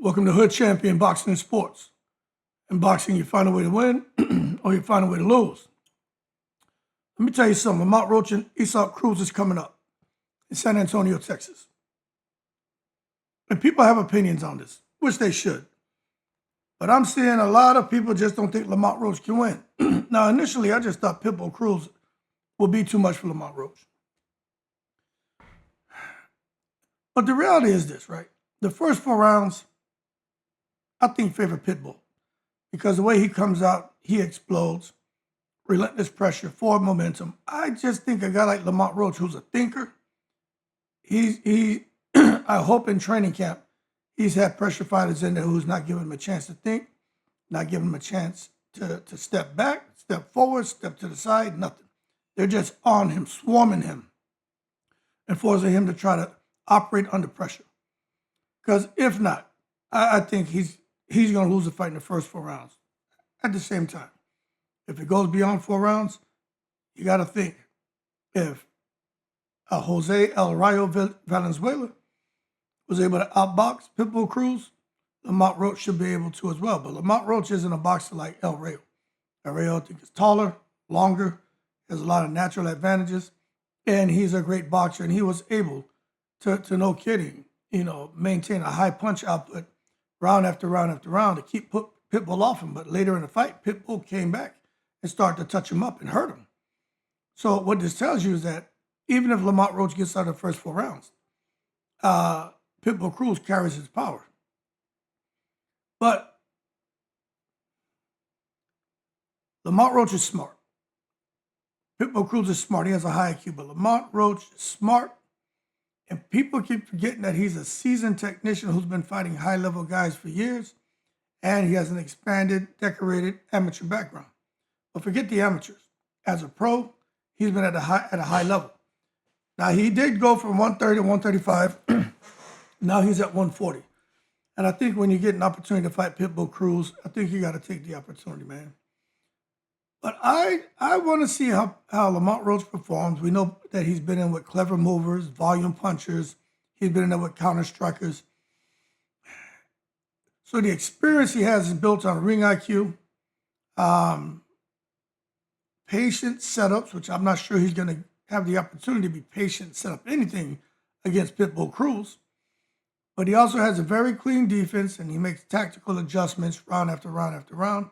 Welcome to Hood Champion Boxing and Sports. In boxing, you find a way to win or you find a way to lose. Let me tell you something. Lamont Roach and Cruz is coming up in San Antonio, Texas. And people have opinions on this, which they should. But I'm seeing a lot of people just don't think Lamont Roach can win. Now, initially, I just thought Pitbull Cruz would be too much for Lamont Roach. But the reality is this, right? The first 4 rounds, I think favor Pitbull because the way he comes out, he explodes. Relentless pressure, forward momentum. I just think a guy like Lamont Roach, who's a thinker, I hope in training camp, he's had pressure fighters in there who's not giving him a chance to think, not giving him a chance to step back, step forward, step to the side, nothing. They're just on him, swarming him, and forcing him to try to operate under pressure. Because if not, I think he's going to lose the fight in the first 4 rounds. At the same time, if it goes beyond 4 rounds, you got to think if Jose El Rayo Valenzuela was able to outbox Pitbull Cruz, Lamont Roach should be able to as well. But Lamont Roach isn't a boxer like El Rayo. El Rayo, I think, is taller, longer, has a lot of natural advantages, and he's a great boxer. And he was able to no kidding, maintain a high punch output round after round after round to keep Pitbull off him. But later in the fight, Pitbull came back and started to touch him up and hurt him. So what this tells you is that even if Lamont Roach gets out of the first 4 rounds, Pitbull Cruz carries his power. But Lamont Roach is smart. Pitbull Cruz is smart. He has a high IQ, but Lamont Roach is smart. And people keep forgetting that he's a seasoned technician who's been fighting high-level guys for years, and he has an expanded, decorated amateur background. But forget the amateurs. As a pro, he's been at a high level. Now, he did go from 130 to 135. Now he's at 140. And I think when you get an opportunity to fight Pitbull Cruz, I think you got to take the opportunity, man. But I want to see how Lamont Roach performs. We know that he's been in with clever movers, volume punchers. He's been in there with counter strikers. So the experience he has is built on ring IQ, patient setups, which I'm not sure he's going to have the opportunity to be patient and set up anything against Pitbull Cruz. But he also has a very clean defense, and he makes tactical adjustments round after round after round.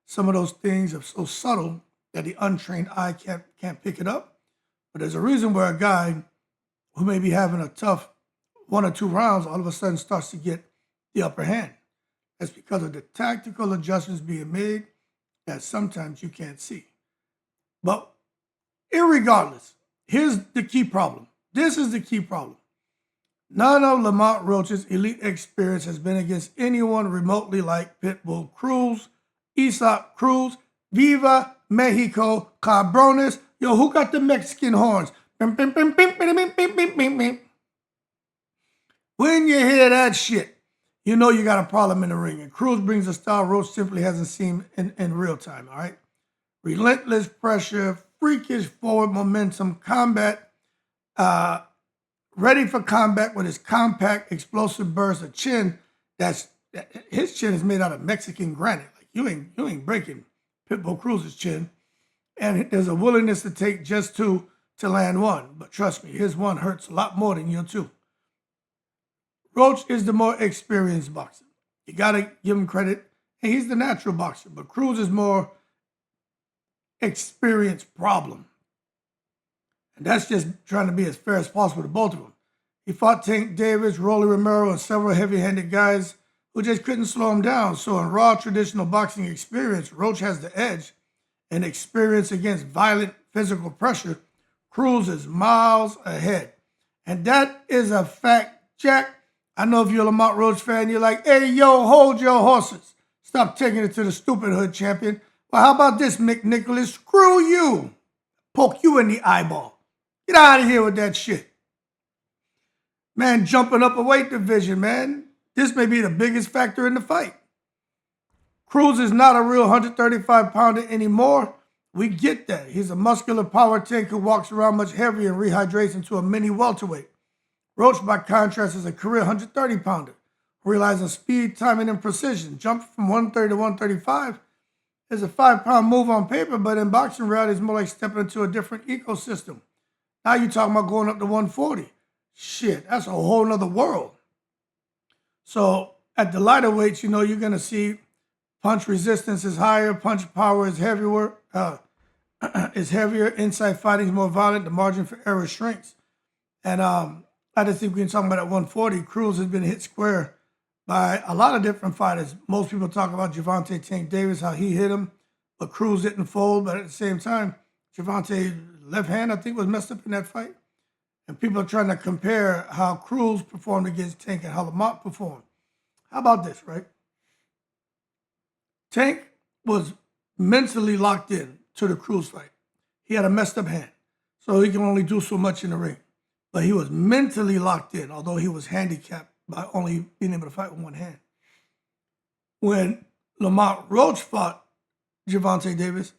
Some of those things are so subtle that the untrained eye can't pick it up. But there's a reason where a guy who may be having a tough 1 or 2 rounds all of a sudden starts to get the upper hand. That's because of the tactical adjustments being made that sometimes you can't see. But irregardless, here's the key problem. This is the key problem. None of Lamont Roach's elite experience has been against anyone remotely like Pitbull Cruz, Cruz, Viva Mexico, Cabrones. Yo, who got the Mexican horns? When you hear that shit, you know you got a problem in the ring. And Cruz brings a style Roach simply hasn't seen in real time, all right? Relentless pressure, freakish forward momentum, combat, ready for combat with his compact, explosive burst, a chin his chin is made out of Mexican granite. Like you ain't breaking Pitbull Cruz's chin. And there's a willingness to take just 2 to land 1. But trust me, his 1 hurts a lot more than your 2. Roach is the more experienced boxer. You got to give him credit. And he's the natural boxer. But Cruz is more experienced problem. And that's just trying to be as fair as possible to both of them. He fought Tank Davis, Rolly Romero, and several heavy-handed guys who just couldn't slow him down. So in raw traditional boxing experience, Roach has the edge. And experience against violent physical pressure, Cruz is miles ahead. And that is a fact, Jack. I know if you're a Lamont Roach fan, you're like, hey, yo, hold your horses. Stop taking it to the stupid Hood Champion. Well, how about this, Mick Nicholas? Screw you. Poke you in the eyeball. Get out of here with that shit. Man, jumping up a weight division, man. This may be the biggest factor in the fight. Cruz is not a real 135-pounder anymore. We get that. He's a muscular power tank who walks around much heavier and rehydrates into a mini welterweight. Roach, by contrast, is a career 130-pounder realizing speed, timing, and precision. Jumping from 130 to 135 is a 5-pound move on paper, but in boxing reality, it's more like stepping into a different ecosystem. Now you're talking about going up to 140. Shit, that's a whole nother world. So at the lighter weights, you're going to see punch resistance is higher, punch power is heavier, inside fighting is more violent, the margin for error shrinks. And I just think we can talk about at 140, Cruz has been hit square by a lot of different fighters. Most people talk about Gervonta Tank Davis, how he hit him, but Cruz didn't fold. But at the same time, Gervonta's left hand, I think, was messed up in that fight. And people are trying to compare how Cruz performed against Tank and how Lamont performed. How about this, right? Tank was mentally locked in to the Cruz fight. He had a messed up hand, so he can only do so much in the ring. But he was mentally locked in, although he was handicapped by only being able to fight with one hand. When Lamont Roach fought Gervonta Davis,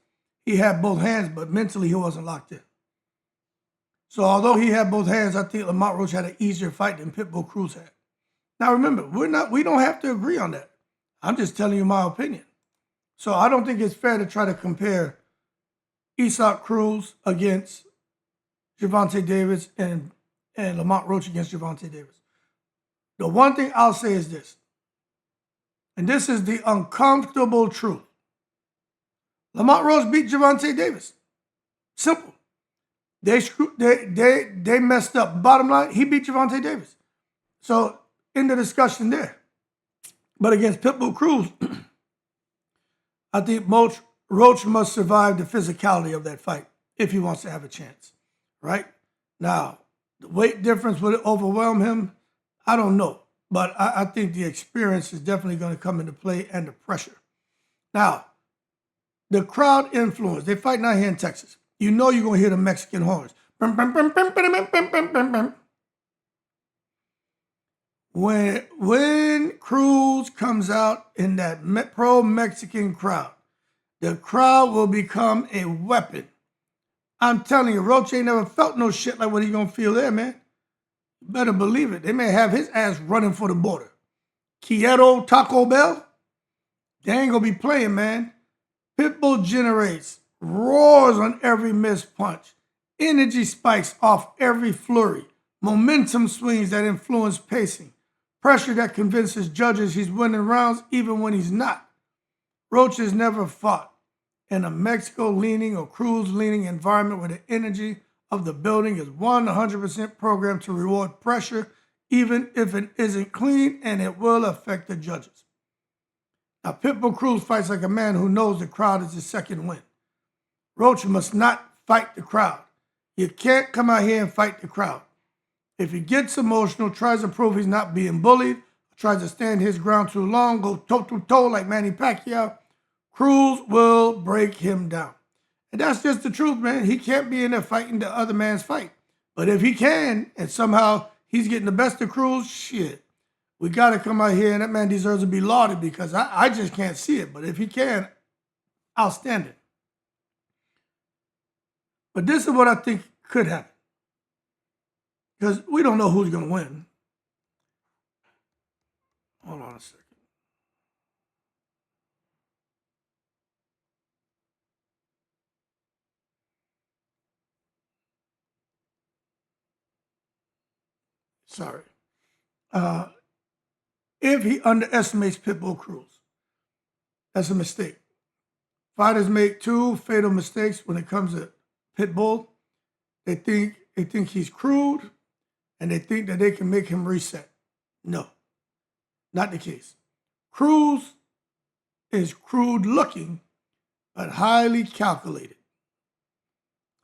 he had both hands, but mentally he wasn't locked in. So although he had both hands, I think Lamont Roach had an easier fight than Pitbull Cruz had. Now remember, we don't have to agree on that. I'm just telling you my opinion. So I don't think it's fair to try to compare Isaac Cruz against Gervonta Davis and Lamont Roach against Gervonta Davis. The one thing I'll say is this, and this is the uncomfortable truth. Lamont Roach beat Gervonta Davis. Simple. They messed up. Bottom line, he beat Gervonta Davis. So in the discussion there. But against Pitbull Cruz, I think Roach must survive the physicality of that fight if he wants to have a chance, right? Now, the weight difference, would it overwhelm him? I don't know. But I think the experience is definitely going to come into play and the pressure. Now, the crowd influence. They fight out here in Texas. You know you're going to hear the Mexican horns. When Cruz comes out in that pro-Mexican crowd, the crowd will become a weapon. I'm telling you, Roach ain't never felt no shit like what he going to feel there, man. You better believe it. They may have his ass running for the border. Quiero Taco Bell? They ain't going to be playing, man. Pitbull generates, roars on every missed punch. Energy spikes off every flurry. Momentum swings that influence pacing. Pressure that convinces judges he's winning rounds even when he's not. Roach has never fought in a Mexico-leaning or Cruz-leaning environment where the energy of the building is 100% programmed to reward pressure, even if it isn't clean, and it will affect the judges. Now, Pitbull Cruz fights like a man who knows the crowd is his second win. Roach must not fight the crowd. You can't come out here and fight the crowd. If he gets emotional, tries to prove he's not being bullied, tries to stand his ground too long, go toe-to-toe like Manny Pacquiao, Cruz will break him down. And that's just the truth, man. He can't be in there fighting the other man's fight. But if he can, and somehow he's getting the best of Cruz, shit. We got to come out here, and that man deserves to be lauded because I just can't see it. But if he can, outstanding. But this is what I think could happen. Because we don't know who's going to win. Hold on a second. Sorry. If he underestimates Pitbull Cruz, that's a mistake. Fighters make two fatal mistakes when it comes to Pitbull. They think he's crude, and they think that they can make him reset. No, not the case. Cruz is crude looking, but highly calculated.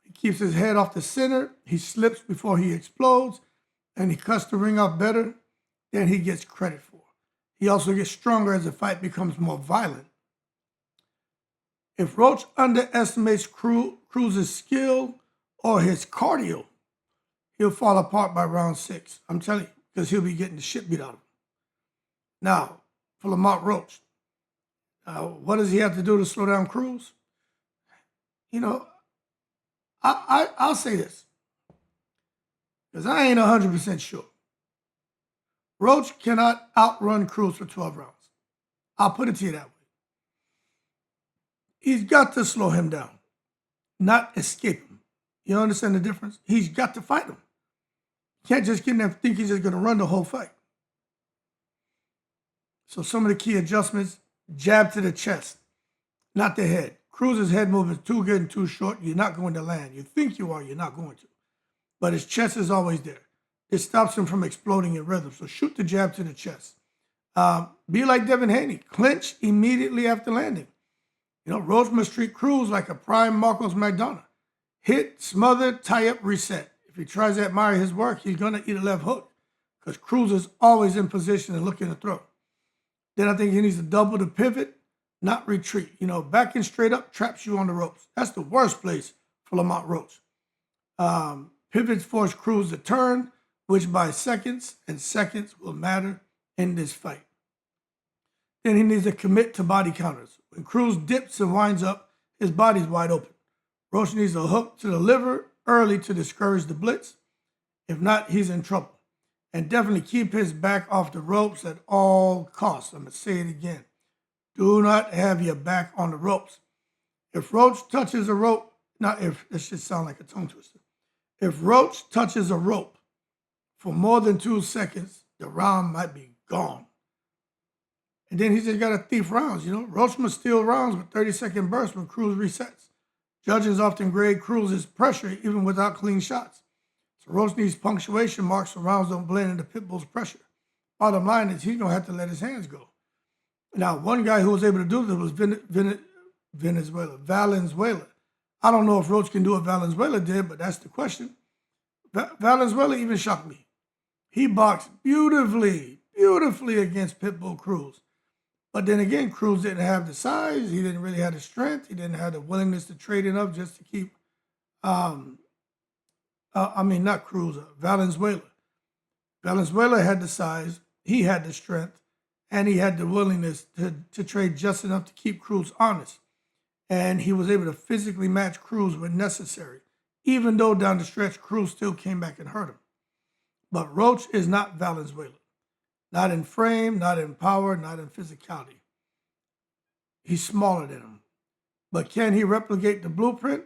He keeps his head off the center, he slips before he explodes, and he cuts the ring off better than he gets credit for. He also gets stronger as the fight becomes more violent. If Roach underestimates Cruz's skill or his cardio, he'll fall apart by round 6. I'm telling you, because he'll be getting the shit beat out of him. Now, for Lamont Roach, what does he have to do to slow down Cruz? You know, I'll say this, because I ain't 100% sure. Roach cannot outrun Cruz for 12 rounds. I'll put it to you that way. He's got to slow him down, not escape him. You understand the difference? He's got to fight him. You can't just get in there and think he's just going to run the whole fight. So some of the key adjustments, jab to the chest, not the head. Cruz's head movement is too good and too short. You're not going to land. You think you are, you're not going to. But his chest is always there. It stops him from exploding in rhythm. So shoot the jab to the chest. Be like Devin Haney. Clinch immediately after landing. You know, Roach must treat Cruz like a prime Marcos McDonough. Hit, smother, tie up, reset. If he tries to admire his work, he's going to eat a left hook because Cruz is always in position and looking to throw. Then I think he needs to double the pivot, not retreat. You know, backing straight up traps you on the ropes. That's the worst place for Lamont Roach. Pivots force Cruz to turn, which by seconds, and seconds will matter in this fight. Then he needs to commit to body counters. When Cruz dips and winds up, his body's wide open. Roach needs a hook to the liver early to discourage the blitz. If not, he's in trouble. And definitely keep his back off the ropes at all costs. I'm going to say it again. Do not have your back on the ropes. If Roach touches a rope, this should sound like a tongue twister. If Roach touches a rope for more than 2 seconds, the round might be gone. And then he just got to thief rounds, you know. Roach must steal rounds with 30-second bursts when Cruz resets. Judges often grade Cruz's pressure even without clean shots. So Roach needs punctuation marks so rounds don't blend into Pitbull's pressure. Bottom line is he's going to have to let his hands go. Now, one guy who was able to do this was Valenzuela. I don't know if Roach can do what Valenzuela did, but that's the question. Valenzuela even shocked me. He boxed beautifully against Pitbull Cruz. But then again, Cruz didn't have the size. He didn't really have the strength. He didn't have the willingness to trade enough just to keep, not Cruz, Valenzuela. Valenzuela had the size. He had the strength. And he had the willingness to trade just enough to keep Cruz honest. And he was able to physically match Cruz when necessary, even though down the stretch, Cruz still came back and hurt him. But Roach is not Valenzuela. Not in frame, not in power, not in physicality. He's smaller than him. But can he replicate the blueprint?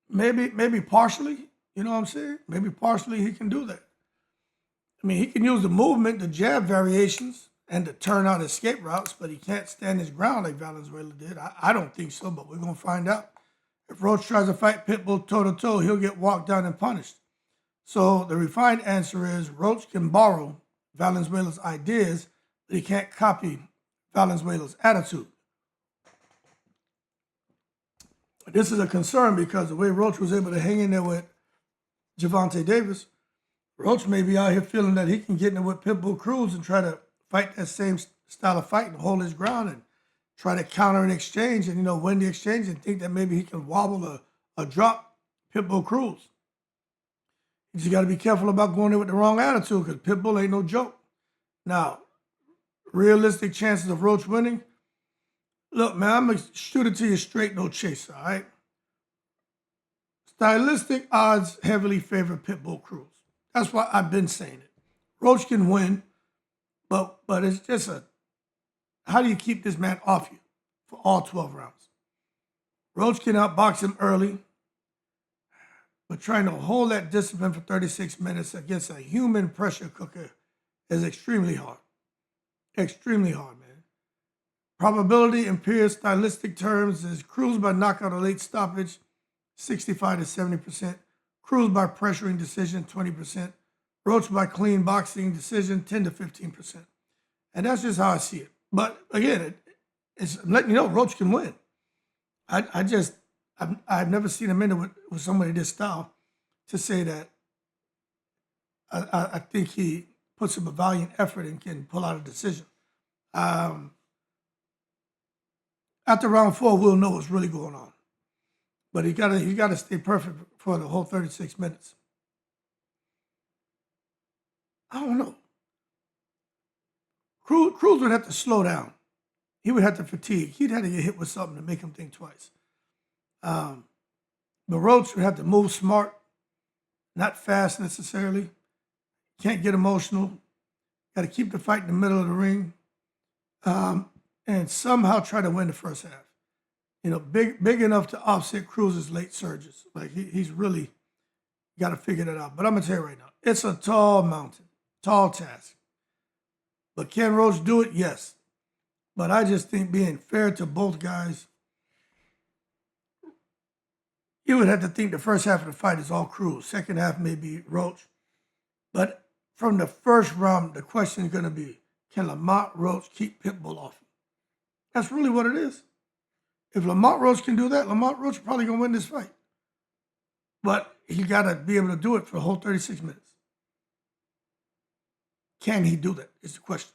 Maybe partially, you know what I'm saying? Maybe partially he can do that. I mean, he can use the movement, the jab variations, and the turn-out escape routes, but he can't stand his ground like Valenzuela did. I don't think so, but we're going to find out. If Roach tries to fight Pitbull toe-to-toe, he'll get walked down and punished. So the refined answer is Roach can borrow Valenzuela's ideas, but he can't copy Valenzuela's attitude. This is a concern because the way Roach was able to hang in there with Gervonta Davis, Roach may be out here feeling that he can get in there with Pitbull Cruz and try to fight that same style of fight and hold his ground and try to counter an exchange and, win the exchange and think that maybe he can wobble a drop Pitbull Cruz. You just got to be careful about going in with the wrong attitude because Pitbull ain't no joke. Now, realistic chances of Roach winning? Look, man, I'm going to shoot it to you straight, no chaser, all right? Stylistic odds heavily favor Pitbull Cruz. That's why I've been saying it. Roach can win, but it's just how do you keep this man off you for all 12 rounds? Roach can outbox him early, but trying to hold that discipline for 36 minutes against a human pressure cooker is extremely hard. Extremely hard, man. Probability in pure stylistic terms is Cruz by knockout or late stoppage, 65 to 70%. Cruz by pressuring decision, 20%. Roach by clean boxing decision, 10 to 15%. And that's just how I see it. But again, I'm letting you know Roach can win. I've never seen him in it with somebody this style to say that I think he puts up a valiant effort and can pull out a decision. After round 4, we'll know what's really going on. But he got to stay perfect for the whole 36 minutes. I don't know. Cruz would have to slow down. He would have to fatigue. He'd have to get hit with something to make him think twice. But Roach would have to move smart, not fast necessarily. Can't get emotional. Got to keep the fight in the middle of the ring, and somehow try to win the first half. You know, big enough to offset Cruz's late surges. Like he's really got to figure that out. But I'm gonna tell you right now, it's a tall mountain, tall task. But can Roach do it? Yes. But I just think being fair to both guys, you would have to think the first half of the fight is all Cruz. Second half may be Roach. But from the first round, the question is going to be, can Lamont Roach keep Pitbull off him? That's really what it is. If Lamont Roach can do that, Lamont Roach is probably going to win this fight. But he got to be able to do it for the whole 36 minutes. Can he do that is the question.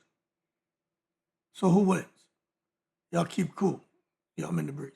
So who wins? Y'all keep cool. Y'all in the breeze.